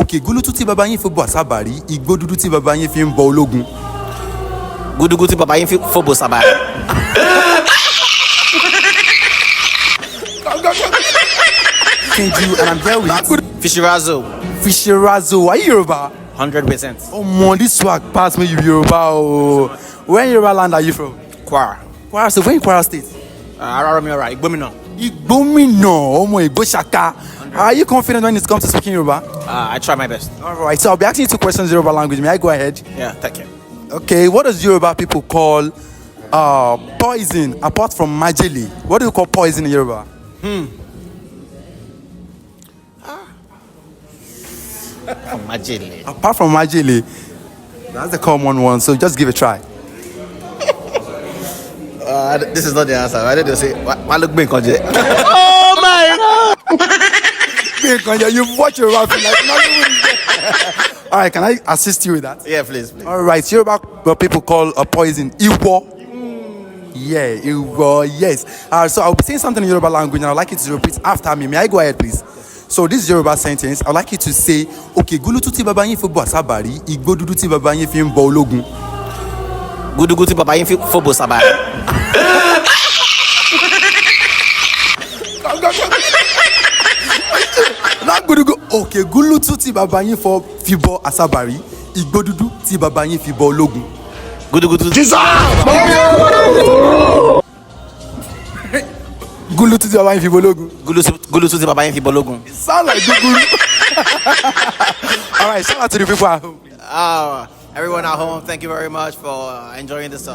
Okay, gúlútú tí baba yín fi bọ̀ sábàrí, igbó dúdú tí baba yín fi ń bọ ológun. Gudugu tí baba yín fi fòbò sábàrí. Thank you, and I'm here with Fishirazo. Fishirazo. Are you Yoruba? 100%. Oh man, this swag pass me you Yoruba. Oh. Where in Yoruba land are you from? Kwara. Kwara. So where in Kwara State? Araromiora, Igbomina. Igbomina. Oh my Shaka. Are you confident when it comes to speaking Yoruba? I try my best. All right. So I'll be asking you 2 questions in Yoruba language. May I go ahead? Yeah, thank you. Okay. What does Yoruba people call poison apart from majele? What do you call poison in Yoruba? Majele. Apart from majele, that's the common one. So just give it a try. This is not the answer. I didn't say. Why look big on it? Oh my God! You've watched Yoruba film like nothing. All right, can I assist you with that? Yeah, please, please. All right, Yoruba what people call a poison iwo. Yeah, iwo. Yes. So I'll be saying something in Yoruba language, and I'd like you to repeat after me. May I go ahead, please? So this Yoruba sentence, I'd like you to say, okay, gúlútú tí baba yín fi bọ̀ sábàrí, igbó dúdú tí baba yín fi ń bọ ológun. Gudugu tí baba yín fi fòbò sábàrí. Not gudugu. Okay, gúlútú tí baba yín fi bọ̀ àsábàrí, igbó dúdú tí baba yín fi bọ ológun. Gudugudu. Gúlútú tí baba yín fi bọ ológun. Gulutu tí baba yín fi bologun. It sounds like gúgúrú. All right, shout out to the people at home. Everyone at home, thank you very much for enjoying this.